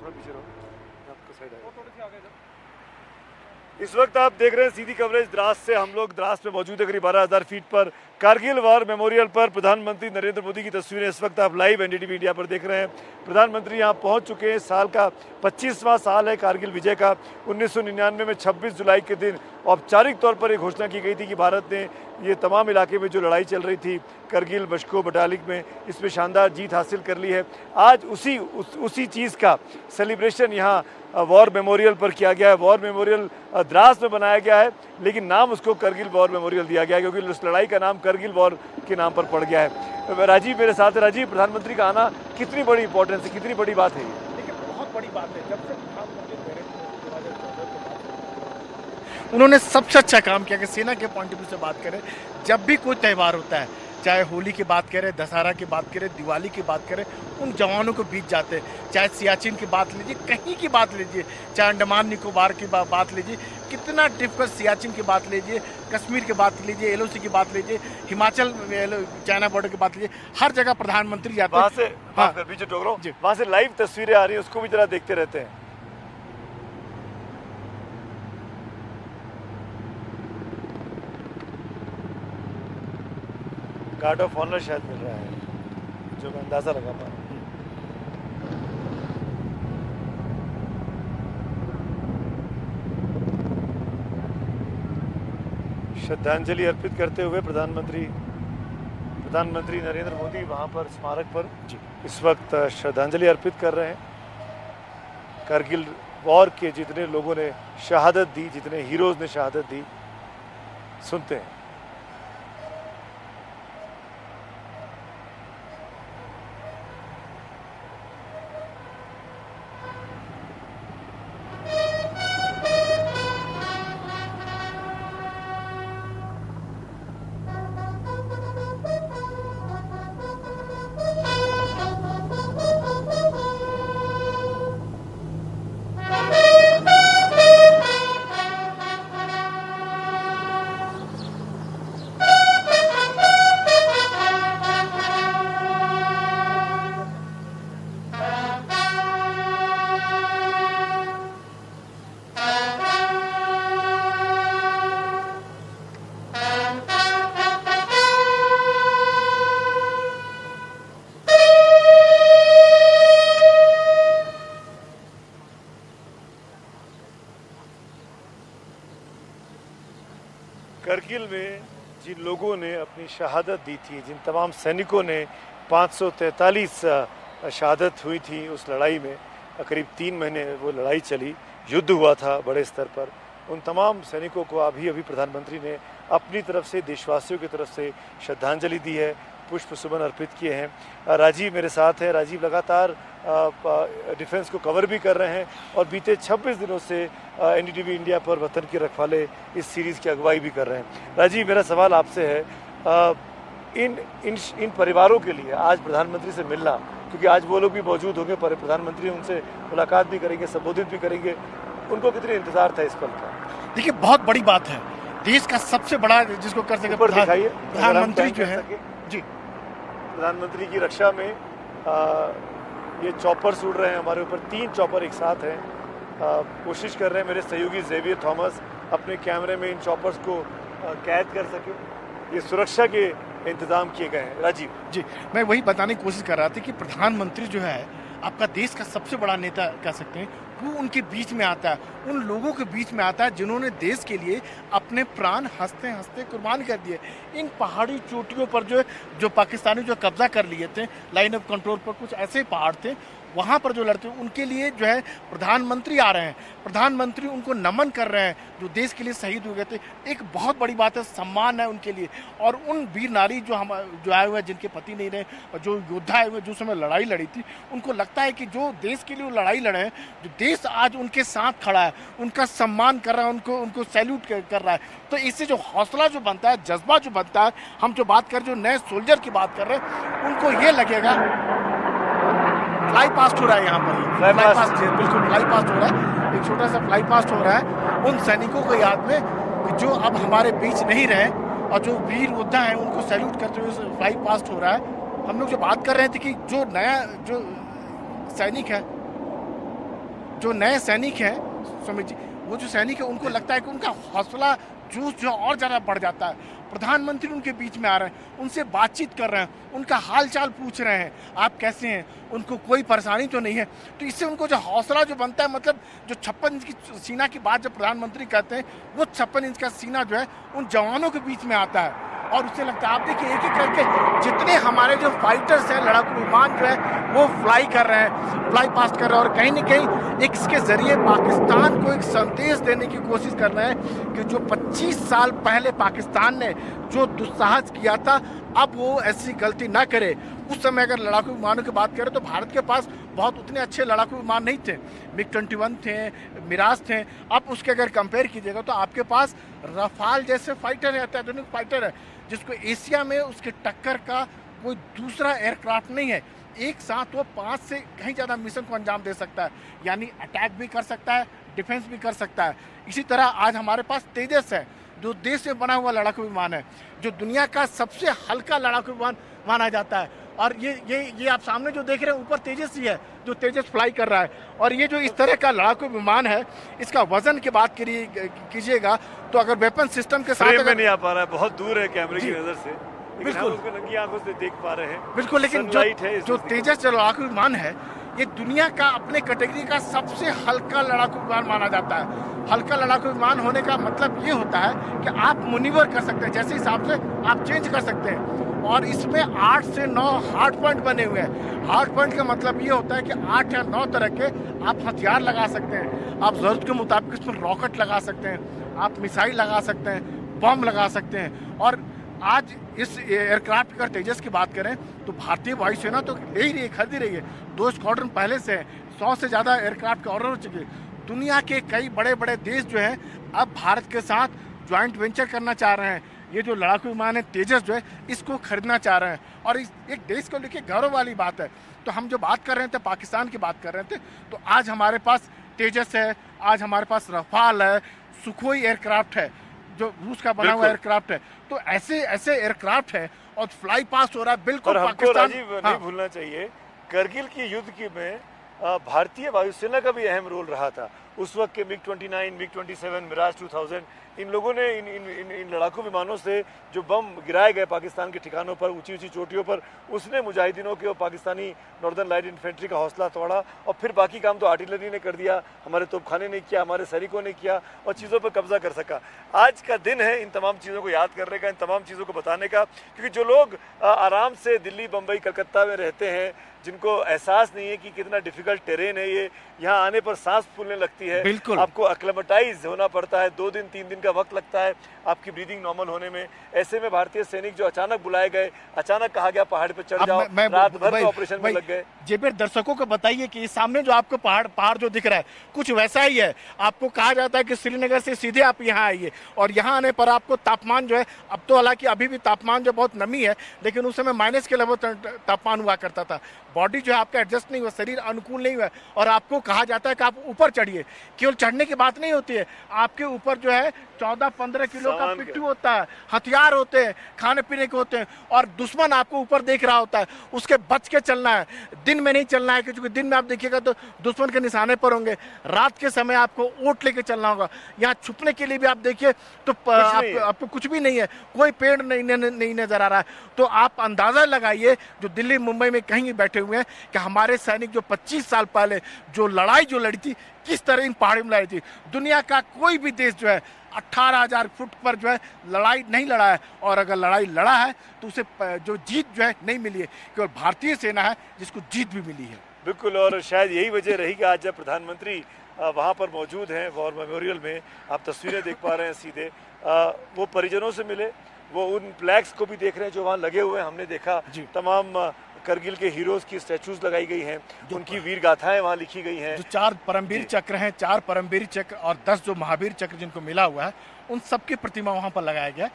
थोड़ा पीछे रहो, आपको साइड आएगा। थोड़ी सी आगे जाओ। इस वक्त आप देख रहे हैं सीधी कवरेज द्रास से। हम लोग द्रास में मौजूद है करीब 12,000 फीट पर कारगिल वॉर मेमोरियल पर। प्रधानमंत्री नरेंद्र मोदी की तस्वीरें इस वक्त आप लाइव एनडीटीवी इंडिया पर देख रहे हैं। प्रधानमंत्री यहां पहुंच चुके हैं। साल का 25वां साल है कारगिल विजय का। 1999 में 26 जुलाई के दिन औपचारिक तौर पर एक घोषणा की गई थी कि भारत ने ये तमाम इलाके में जो लड़ाई चल रही थी करगिल, बशको, बटालिक में, इसमें शानदार जीत हासिल कर ली है। आज उसी चीज़ का सेलिब्रेशन यहाँ वॉर मेमोरियल पर किया गया है। वॉर मेमोरियल द्रास में बनाया गया है, लेकिन नाम उसको करगिल वॉर मेमोरियल दिया गया है क्योंकि उस लड़ाई का नाम करगिल वॉर के नाम पर पड़ गया है। राजीव मेरे साथ है। राजीव, प्रधानमंत्री का आना कितनी बड़ी इंपॉर्टेंस है, कितनी बड़ी बात है ये? देखिए, बहुत बड़ी बात है। जब से प्रधानमंत्री नरेंद्र मोदी 2014 के बाद उन्होंने सबसे अच्छा काम किया कि सेना के पॉइंट ऑफ व्यू से बात करें, जब भी कोई त्यौहार होता है, चाहे होली की बात करें, दशहरा की बात करें, दिवाली की बात करें, उन जवानों को बीच जाते हैं। चाहे सियाचिन की बात लीजिए, कहीं की बात लीजिए, चाहे अंडमान निकोबार की बात लीजिए, कितना डिफिकल्ट सियाचिन की बात लीजिए, कश्मीर की बात लीजिए, एलओसी की बात लीजिए, हिमाचल चाइना बॉर्डर की बात लीजिए, हर जगह प्रधानमंत्री जाते हैं। वहाँ से पीछे टोक रहा हूँ, वहाँ से लाइव तस्वीरें आ रही है, उसको भी जरा देखते रहते हैं। गार्ड ऑफ ऑनर शायद मिल रहा है, जो मैं अंदाजा लगा पा रहा हूँ। श्रद्धांजलि अर्पित करते हुए प्रधानमंत्री नरेंद्र मोदी वहां पर स्मारक पर इस वक्त श्रद्धांजलि अर्पित कर रहे हैं। कारगिल वॉर के जितने लोगों ने शहादत दी, जितने हीरोज ने शहादत दी, सुनते हैं। करगिल में जिन लोगों ने अपनी शहादत दी थी, जिन तमाम सैनिकों ने 543 शहादत हुई थी उस लड़ाई में, करीब 3 महीने वो लड़ाई चली, युद्ध हुआ था बड़े स्तर पर, उन तमाम सैनिकों को अभी प्रधानमंत्री ने अपनी तरफ से, देशवासियों की तरफ से श्रद्धांजलि दी है, पुष्प सुमन अर्पित किए हैं। राजीव मेरे साथ है। राजीव लगातार डिफेंस को कवर भी कर रहे हैं और बीते 26 दिनों से एनडीटीवी इंडिया पर वतन की रखवाले इस सीरीज़ की अगुवाई भी कर रहे हैं। राजीव, मेरा सवाल आपसे है, इन परिवारों के लिए आज प्रधानमंत्री से मिलना, क्योंकि आज वो लोग भी मौजूद होंगे, पर प्रधानमंत्री उनसे मुलाकात भी करेंगे, संबोधित भी करेंगे, उनको कितनी इंतजार था इस पल का? देखिए, बहुत बड़ी बात है। देश का सबसे बड़ा जिसको कर सके प्रधानमंत्री जो है जी, प्रधानमंत्री की रक्षा में ये चॉपर्स उड़ रहे हैं हमारे ऊपर, 3 चॉपर एक साथ हैं। कोशिश कर रहे हैं मेरे सहयोगी जेवियर थॉमस अपने कैमरे में इन चॉपर्स को कैद कर सके। ये सुरक्षा के इंतजाम किए गए हैं। राजीव जी, मैं वही बताने की कोशिश कर रहा था कि प्रधानमंत्री जो है आपका देश का सबसे बड़ा नेता कह सकते हैं, वो उनके बीच में आता है, उन लोगों के बीच में आता है जिन्होंने देश के लिए अपने प्राण हंसते हंसते कुर्बान कर दिए। इन पहाड़ी चोटियों पर जो पाकिस्तानी जो कब्जा कर लिए थे, लाइन ऑफ कंट्रोल पर कुछ ऐसे पहाड़ थे, वहाँ पर जो लड़ते हैं उनके लिए जो है प्रधानमंत्री आ रहे हैं, प्रधानमंत्री उनको नमन कर रहे हैं जो देश के लिए शहीद हो गए थे। एक बहुत बड़ी बात है, सम्मान है उनके लिए। और उन वीर नारी जो आए हुए हैं, जिनके पति नहीं रहे, और जो योद्धा आए हुए जो समय लड़ाई लड़ी थी, उनको लगता है कि जो देश के लिए वो लड़ाई लड़े हैं, जो देश आज उनके साथ खड़ा है, उनका सम्मान कर रहा है, उनको सैल्यूट कर रहा है। तो इससे जो हौसला जो बनता है, जज्बा जो बनता है, हम जो बात कर, जो नए सोल्जर की बात कर रहे हैं, उनको ये लगेगा फ्लाई पास्ट हो रहा है यहाँ पर, फ्लाई पास्ट बिल्कुल फ्लाई पास्ट हो रहा है, एक छोटा सा फ्लाई पास्ट हो रहा है उन सैनिकों को याद में जो अब हमारे बीच नहीं रहे, और जो वीर योद्धा हैं उनको सैल्यूट करते हुए फ्लाई पास्ट हो रहा है। हम लोग जो बात कर रहे थे कि जो नया जो सैनिक है जो नए सैनिक हैं सुमित जी, वो जो सैनिक है उनको लगता है कि उनका हौसला जोश जो और ज़्यादा बढ़ जाता है। प्रधानमंत्री उनके बीच में आ रहे हैं, उनसे बातचीत कर रहे हैं, उनका हाल चाल पूछ रहे हैं, आप कैसे हैं, उनको कोई परेशानी तो नहीं है। तो इससे उनको जो हौसला जो बनता है, मतलब जो 56 इंच की सीना की बात जब प्रधानमंत्री कहते हैं, वो 56 इंच का सीना जो है उन जवानों के बीच में आता है और उससे लगता है, आप देखिए एक एक करके जितने हमारे जो फाइटर्स हैं, लड़ाकू विमान जो है वो फ्लाई कर रहे हैं, फ्लाई पास्ट कर रहे हैं और कहीं ना कहीं एक इसके जरिए पाकिस्तान को एक संदेश देने की कोशिश कर रहे हैं कि जो 25 साल पहले पाकिस्तान ने जो दुस्साहस किया था, अब वो ऐसी गलती ना करे। उस समय अगर लड़ाकू विमानों की बात करें तो भारत के पास बहुत उतने अच्छे लड़ाकू विमान नहीं थे, MiG-21 थे, मिराज थे। अब उसके अगर कंपेयर कीजिएगा तो आपके पास रफाल जैसे फाइटर है, अत्याधुनिक फाइटर है, जिसको एशिया में उसके टक्कर का कोई दूसरा एयरक्राफ्ट नहीं है। एक साथ वो 5 से कहीं ज़्यादा मिशन को अंजाम दे सकता है, यानी अटैक भी कर सकता है, डिफेंस भी कर सकता है। इसी तरह आज हमारे पास तेजस है, जो देश से बना हुआ लड़ाकू विमान है, जो दुनिया का सबसे हल्का लड़ाकू विमान माना जाता है। और ये आप सामने जो देख रहे हैं ऊपर तेजस ही है, जो तेजस फ्लाई कर रहा है। और ये जो इस तरह का लड़ाकू विमान है, इसका वजन की बात कीजिएगा तो अगर वेपन सिस्टम के साथ में नहीं आ पा रहा है, बहुत दूर है कैमरे की नजर से, बिल्कुल उसको नंगी आंखों से देख पा रहे हैं बिल्कुल। लेकिन जो तेजस जो लड़ाकू विमान है, ये दुनिया का अपने कैटेगरी का सबसे हल्का लड़ाकू विमान माना जाता है। हल्का लड़ाकू विमान होने का मतलब ये होता है कि आप मुनीवर कर सकते हैं, जैसे हिसाब से आप चेंज कर सकते हैं। और इसमें 8 से 9 हार्ड पॉइंट बने हुए हैं। हार्ड पॉइंट का मतलब ये होता है कि 8 या 9 तरह के आप हथियार लगा सकते हैं। आप ज़रूरत के मुताबिक इसमें रॉकेट लगा सकते हैं, आप मिसाइल लगा सकते हैं, बम लगा सकते हैं। और आज इस एयरक्राफ्ट का तेजस की बात करें तो भारतीय वायुसेना तो ले ही रही है, खरीद ही रही है। 2 स्क्वाड्रन पहले से है, 100 से ज़्यादा एयरक्राफ्ट के ऑर्डर हो चुके हैं। दुनिया के कई बड़े बड़े देश जो हैं अब भारत के साथ ज्वाइंट वेंचर करना चाह रहे हैं। ये जो लड़ाकू विमान है तेजस जो है, इसको खरीदना चाह रहे हैं और एक देश को लेकर गौरव वाली बात है। तो हम जो बात कर रहे थे, पाकिस्तान की बात कर रहे थे, तो आज हमारे पास तेजस है, आज हमारे पास रफाल है, सुखोई एयरक्राफ्ट है, जो रूस का बना हुआ एयरक्राफ्ट है। तो ऐसे एयरक्राफ्ट है और फ्लाई पास हो रहा है। बिल्कुल पाकिस्तान नहीं भूलना चाहिए, करगिल की युद्ध की में भारतीय वायुसेना का भी अहम रोल रहा था। उस वक्त के MiG-29, MiG-27, मिराज 2000, इन लोगों ने इन लड़ाकू विमानों से जो बम गिराए गए पाकिस्तान के ठिकानों पर, ऊंची ऊंची चोटियों पर, उसने मुजाहिदीनों के और पाकिस्तानी नॉर्दर्न लाइट इन्फेंट्री का हौसला तोड़ा। और फिर बाकी काम तो आर्टिलरी ने कर दिया, हमारे तोपखाने ने किया, हमारे सैनिकों ने किया और चीज़ों पर कब्जा कर सका। आज का दिन है इन तमाम चीज़ों को याद करने का, इन तमाम चीज़ों को बताने का, क्योंकि जो लोग आराम से दिल्ली, बम्बई, कलकत्ता में रहते हैं, जिनको एहसास नहीं है कि कितना डिफिकल्ट टेरेन है ये, यहाँ आने पर सांस फूलने लगती है, आपको एक्लेमेटाइज होना पड़ता है, 2 दिन 3 दिन का वक्त लगता है आपकी ब्रीदिंग नॉर्मल होने में। ऐसे में भारतीय सैनिक जो अचानक बुलाए गए, अचानक कहा गया पहाड़ पे चढ़ जाओ, रात भर के ऑपरेशन में लग गए। जेबीर, दर्शकों को बताइए कि सामने जो आपको पहाड़ जो दिख रहा है कुछ वैसा ही है। आपको कहा जाता है कि श्रीनगर से सीधे आप यहाँ आइए और यहाँ आने पर आपको तापमान जो है, अब तो हालांकि अभी भी तापमान जो बहुत नमी है, लेकिन उस समय माइनस के लगभग तापमान हुआ करता था। बॉडी जो है आपका एडजस्ट नहीं हुआ, शरीर अनुकूल नहीं हुआ और आपको कहा जाता है कि आप ऊपर चढ़िए। केवल चढ़ने की बात नहीं होती है, आपके ऊपर जो है 14-15 किलो का पिट्ठू होता है, हथियार होते हैं, खाने पीने के होते हैं और दुश्मन आपको ऊपर देख रहा होता है, उसके बच के चलना है। दिन में नहीं चलना है, क्योंकि दिन में आप देखिएगा तो दुश्मन के निशाने पर होंगे। रात के समय आपको ओट लेके चलना होगा। यहाँ छुपने के लिए भी आप देखिए तो आपको कुछ भी नहीं है, कोई पेड़ नहीं नजर आ रहा है। तो आप अंदाजा लगाइए जो दिल्ली मुंबई में कहीं बैठे हुए हैं कि हमारे सैनिक जो 25 साल पहले जो लड़ी थी, किस तरह इन पहाड़ियों में लड़ी थी। दुनिया का कोई भी देश जो है 18,000 फुट पर जो है लड़ाई नहीं लड़ा है, और अगर लड़ाई लड़ा है तो उसे जो जीत जो है नहीं मिली है। केवल भारतीय सेना है जिसको जीत भी मिली है। बिल्कुल, और शायद यही वजह रही कि आज जब प्रधानमंत्री वहाँ पर मौजूद हैं वॉर मेमोरियल में, आप तस्वीरें देख पा रहे हैं सीधे, वो परिजनों से मिले, वो उन फ्लैग्स को भी देख रहे हैं जो वहाँ लगे हुए हैं। हमने देखा तमाम करगिल के हीरोज की स्टैचूज लगाई गई हैं, उनकी वीर गाथाएं वहाँ लिखी गई हैं। जो 4 परमवीर चक्र हैं, 4 परमवीर चक्र और 10 जो महावीर चक्र जिनको मिला हुआ है, उन सबकी प्रतिमा वहाँ पर लगाया गया।